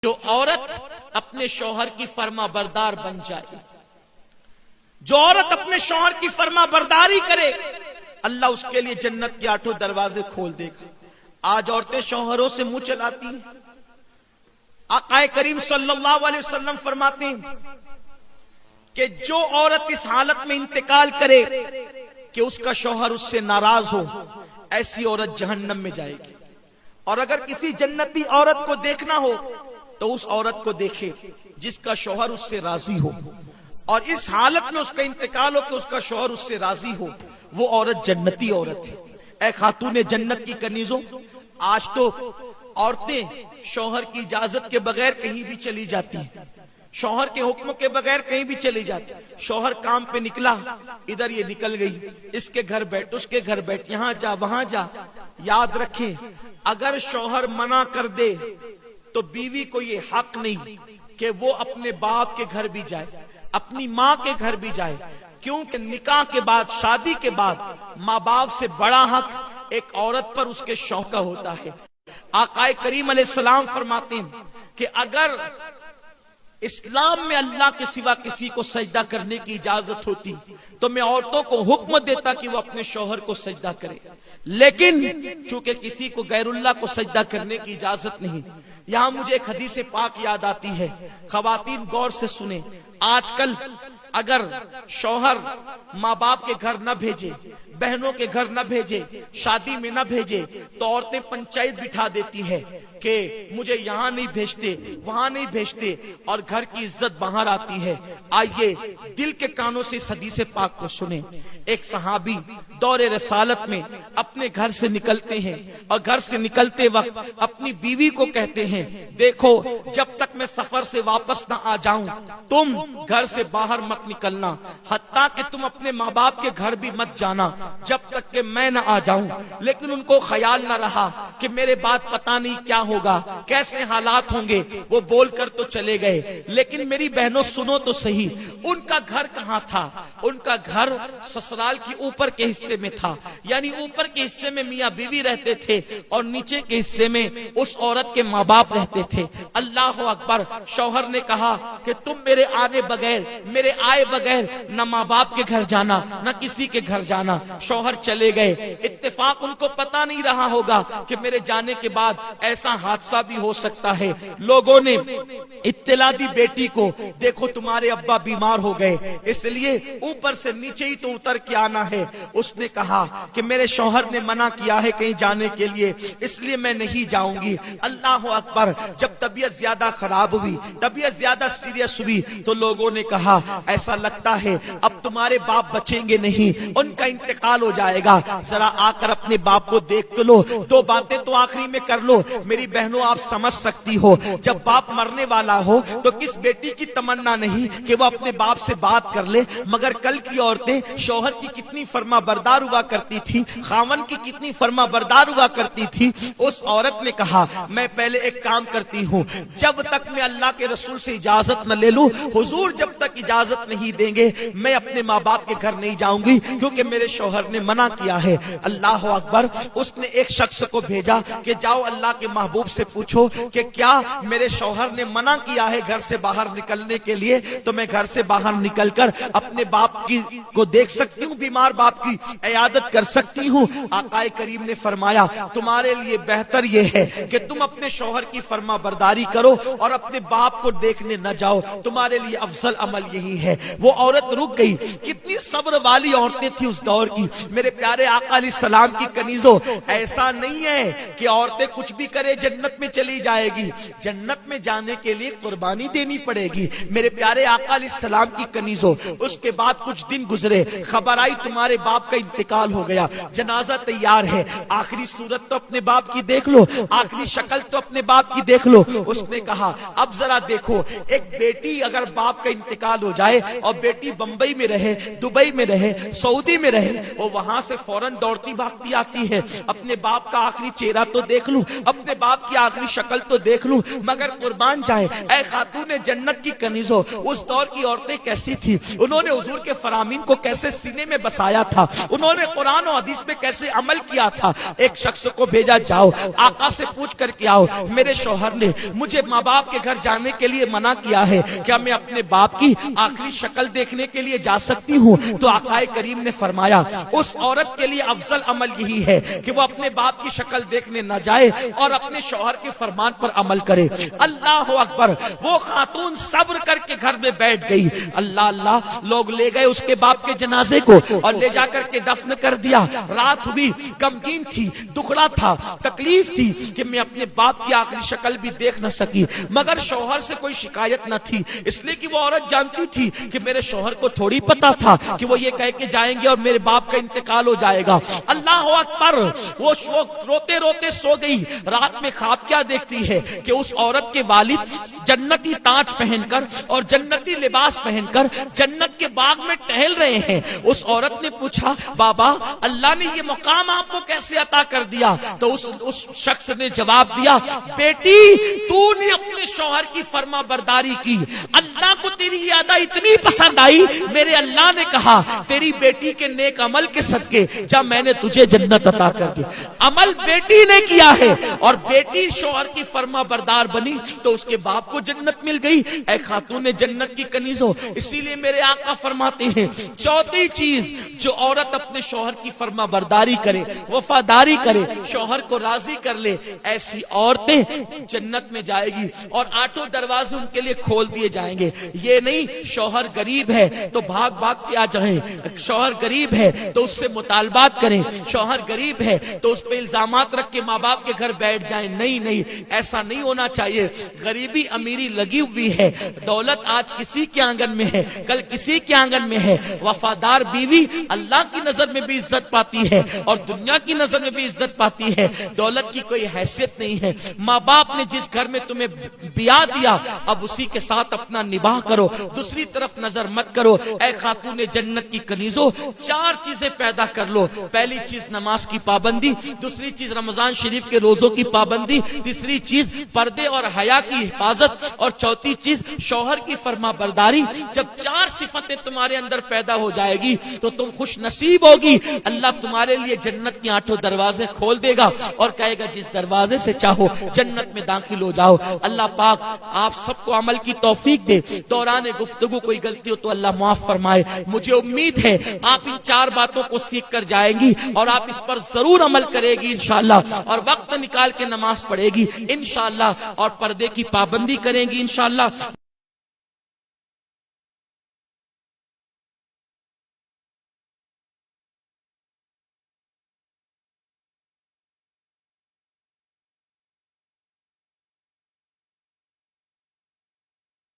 جو عورت اپنے شوہر کی فرما بردار بن جائے، جو عورت اپنے شوہر کی فرما برداری کرے، اللہ اس کے لیے جنت کے 8 دروازے کھول دے گا۔ آج عورتیں شوہروں سے منہ چلاتی ہیں۔ آقا کریم صلی اللہ علیہ وسلم فرماتے ہیں کہ جو عورت اس حالت میں انتقال کرے کہ اس کا شوہر اس سے ناراض ہو، ایسی عورت جہنم میں جائے گی۔ اور اگر کسی جنتی عورت کو دیکھنا ہو تو اس عورت کو دیکھے جس کا شوہر اس سے راضی ہو، اور اس حالت میں اس کا انتقال ہو کہ اس کا شوہر اس سے راضی ہو، وہ عورت جنتی عورت ہے۔ اے خاتون جنت کی کنیزوں، آج تو عورتیں شوہر کی اجازت کے بغیر کہیں بھی چلی جاتی ہیں، شوہر کے حکم کے بغیر کہیں بھی چلی جاتی۔ شوہر کام پہ نکلا، ادھر یہ نکل گئی، اس کے گھر بیٹھ، اس کے گھر بیٹھ، یہاں جا وہاں جا۔ یاد رکھیں، اگر شوہر منع کر دے تو بیوی کو یہ حق نہیں کہ وہ اپنے باپ کے گھر بھی جائے، اپنی ماں کے گھر بھی جائے، کیونکہ نکاح کے بعد، شادی کے بعد ماں باپ سے بڑا حق ایک عورت پر اس کے شوہر کا ہوتا ہے۔ آقا کریم علیہ السلام فرماتے ہیں کہ اگر اسلام میں اللہ کے سوا کسی کو سجدہ کرنے کی اجازت ہوتی تو میں عورتوں کو حکم دیتا کہ وہ اپنے شوہر کو سجدہ کرے، لیکن چونکہ کسی کو غیر اللہ کو سجدہ کرنے کی اجازت نہیں۔ یہاں مجھے ایک حدیث پاک یاد آتی ہے، خواتین غور سے سنیں۔ آج کل اگر شوہر ماں باپ کے گھر نہ بھیجے، بہنوں کے گھر نہ بھیجے، شادی میں نہ بھیجے، تو عورتیں پنچایت بٹھا دیتی ہے کہ مجھے یہاں نہیں بھیجتے، وہاں نہیں بھیجتے، اور گھر کی عزت باہر آتی ہے۔ آئیے دل کے کانوں سے اس حدیث پاک کو سنیں۔ ایک صحابی دور رسالت میں اپنے گھر سے نکلتے ہیں، اور گھر سے نکلتے وقت اپنی بیوی کو کہتے ہیں، دیکھو جب تک میں سفر سے واپس نہ آ جاؤں تم گھر سے باہر مت نکلنا، حتیٰ کہ تم اپنے ماں باپ کے گھر بھی مت جانا جب تک کہ میں نہ آ جاؤں۔ لیکن ان کو خیال نہ رہا کہ میرے بعد پتہ نہیں کیا ہوگا، کیسے حالات ہوں گے، وہ بول کر تو چلے گئے۔ لیکن میری بہنوں سنو تو صحیح، ان کا گھر کہاں تھا؟ ان کا گھر سسرال کی اوپر کے حصے میں تھا، یعنی اوپر کے حصے میں میاں بیوی رہتے تھے اور نیچے کے حصے میں اس عورت کے ماں باپ رہتے تھے۔ اللہ اکبر! شوہر نے کہا کہ تم میرے آنے بغیر، میرے آئے بغیر نہ ماں باپ کے گھر جانا، نہ کسی کے گھر جانا۔ شوہر چلے گئے، اتفاق ان کو پتا نہیں رہا ہوگا کہ میرے جانے کے بعد ایسا حادثہ بھی ہو سکتا ہے۔ لوگوں نے اطلاع دی بیٹی کو، دیکھو تمہارے ابا بیمار ہو گئے، اس لیے اوپر سے نیچے ہی تو اتر کے آنا ہے۔ اس نے کہا کہ میرے شوہر نے منع کیا ہے کہیں جانے کے لیے، اس لیے میں نہیں جاؤں گی۔ اللہ اکبر! جب طبیعت زیادہ خراب ہوئی، طبیعت زیادہ سیریس ہوئی، تو لوگوں نے کہا ایسا لگتا ہے اب تمہارے باپ بچیں گے نہیں، ان کا انتقال ہو جائے گا، ذرا آ کر اپنے باپ کو دیکھ تو لو، دو باتیں تو آخری میں کر لو۔ میری بہنوں آپ سمجھ سکتی ہو، جب باپ مرنے والا ہو تو کس بیٹی کی تمنا نہیں کہ وہ اپنے باپ سے بات کر لے؟ مگر کل کی عورتیں شوہر کی کتنی فرما بردار ہوا کرتی تھی، خاون کی کتنی فرما بردار ہوا کرتی تھی۔ اس عورت نے کہا میں پہلے ایک کام کرتی ہوں، جب تک میں اللہ کے رسول سے اجازت نہ لے لوں، حضور جب تک اجازت نہیں دیں گے میں اپنے ماں باپ کے گھر نہیں جاؤں گی، کیونکہ میرے شوہر نے منع کیا ہے۔ اللہ اکبر! اس نے ایک شخص کو بھیجا کہ جاؤ اللہ کے محبوب سے پوچھو کہ کیا میرے شوہر نے منع کیا ہے گھر سے باہر نکلنے کے لیے، تو میں گھر سے باہر نکل کر اپنے باپ کو دیکھ سکتی ہوں، بیمار باپ کی عیادت کر سکتی ہوں۔ آقا کریم نے فرمایا تمہارے لیے بہتر یہ ہے کہ تم اپنے شوہر کی فرما برداری کرو اور اپنے باپ کو دیکھنے نہ جاؤ، تمہارے لیے افضل عمل یہی ہے۔ وہ عورت رک گئی۔ کتنی صبر والی عورتیں تھی اس دور کی۔ میرے پیارے آقا علیہ السلام کی کنیزوں، ایسا نہیں ہے کہ عورتیں کچھ بھی کرے جنت میں چلی جائے گی، جنت میں جانے کے لیے قربانی دینی پڑے گی۔ میرے پیارے آقا علیہ السلام کی کنیزوں، اس کے بعد کچھ دن گزرے، خبر آئی تمہارے باپ کا انتقال ہو گیا، جنازہ تیار ہے، آخری صورت تو اپنے باپ کی دیکھ لو، آخری شکل تو اپنے باپ کی دیکھ لو۔ اس نے کہا اب ذرا دیکھو، ایک بیٹی اگر باپ کا انتقال ہو جائے اور بیٹی بمبئی میں رہے، دبئی میں رہے، سعودی میں رہے، وہ وہاں سے فوراً دوڑتی بھاگتی آتی ہے، اپنے باپ کا آخری چہرہ تو دیکھ لوں، اپنے باپ کی آخری شکل تو دیکھ لوں، مگر قربان جائے اے خاتون جنت کی کنیزوں، اس دور کی عورتیں کیسی تھی، انہوں نے حضور کے فرامین کو کیسے سینے میں بسایا تھا، انہوں نے قرآن و حدیث پہ کیسے عمل کیا تھا۔ ایک شخص کو بھیجا، جاؤ آقا سے پوچھ کر کے آؤ، میرے شوہر نے مجھے ماں باپ کے گھر جانے کے لیے منع کیا ہے، کیا میں اپنے باپ کی آخری شکل دیکھنے کے لیے جا سکتی ہوں؟ تو آقا کریم نے فرمایا اس عورت کے لیے افضل عمل یہی ہے کہ وہ اپنے باپ کی شکل دیکھنے نہ جائے اور اپنے شوہر کے فرمان پر عمل کرے۔ اللہ اکبر، وہ خاتون صبر کر کے گھر میں بیٹھ گئی۔ اللہ اللہ، لوگ لے گئے اس کے باپ کے جنازے کو اور لے جا کر کے دفن کر دیا۔ رات ہوئی، غمگین تھی، دکھڑا تھا، تکلیف تھی کہ میں اپنے باپ کی آخری شکل بھی دیکھ نہ سکی، مگر شوہر سے کوئی شکایت نہ تھی، اس لیے کہ وہ عورت جانتی تھی کہ میرے شوہر کو تھوڑی پتا تھا کہ وہ یہ کہہ کے جائیں گے اور میرے باپ کا انتقال ہو جائے گا۔ اللہ اکبر، وہ روتے روتے سو گئی۔ رات میں خواب کیا دیکھتی ہے کہ اس عورت کے والد جنتی تاج پہن کر اور جنتی لباس پہن کر جنت کے باغ میں ٹہل رہے ہیں۔ اس عورت نے پوچھا، بابا اللہ نے یہ مقام آپ کو کیسے عطا کر دیا؟ تو اس شخص نے جواب دیا، بیٹی تو نے اپنے شوہر کی فرما برداری کی، اللہ کو تیری یہ ادا اتنی پسند آئی، میرے اللہ نے کہا تیری بیٹی کے نیک عمل کے صدقے جب میں نے تجھے جنت عطا کر دی۔ عمل بیٹی نے کیا ہے اور بیٹی شوہر کی فرما بردار بنی تو اس کے باپ کو جنت مل گئی۔ اے خاتون جنت کی کنیزوں، اسی لیے میرے آقا فرماتے ہیں چوتھی چیز جو عورت اپنے شوہر کی فرما برداری کرے، وفاداری کرے، شوہر کو راضی کر لے، ایسی عورتیں جنت میں جائے گی اور آٹھوں دروازے ان کے لیے کھول دیے جائیں گے۔ یہ نہیں شوہر غریب ہے تو بھاگ بھاگ کے آ جائیں، شوہر غریب ہے تو اس سے مطالبات کریں، شوہر غریب ہے تو اس پہ الزامات رکھ کے ماں باپ کے گھر بیٹھ جائیں۔ نہیں نہیں، ایسا نہیں ہونا چاہیے۔ غریبی امیری لگی ہوئی ہے، دولت آج کسی کے آنگن میں ہے، کل کسی کے آنگن میں ہے۔ وفادار بیوی اللہ کی نظر میں بھی عزت پاتی ہے اور دنیا کی نظر میں بھی عزت پاتی ہے، دولت کی کوئی حیثیت نہیں ہے۔ ماں باپ نے جس گھر میں تمہیں بیاہ دیا اب اسی کے ساتھ اپنا نباہ کرو، دوسری طرف نظر مت کرو۔ اے خاتون جنت کی کنیزوں، چار چیزیں پیدا کر لو۔ پہلی چیز نماز کی پابندی، دوسری چیز رمضان شریف کے روزوں کی پابندی، تیسری چیز پردے اور حیا کی حفاظت اور چوتھی چیز شوہر کی فرما برداری۔ جب چار صفتیں تمہارے اندر پیدا ہو جائے گی تو تم خوش نصیب ہوگی، اللہ تمہارے لیے جنت کے آٹھوں دروازے کھول دے گا اور کہے گا جس دروازے سے چاہو جنت میں داخل ہو جاؤ۔ اللہ پاک آپ سب کو عمل کی توفیق دے۔ دوران گفتگو کوئی غلطی ہو تو اللہ معاف فرمائے۔ مجھے امید ہے آپ ان چار باتوں کو سیکھ کر جائیں گی اور آپ اس پر ضرور عمل کرے گی انشاءاللہ، اور وقت نکال کے نماز پڑھے گی انشاءاللہ، اور پردے کی پابندی کریں گی انشاءاللہ۔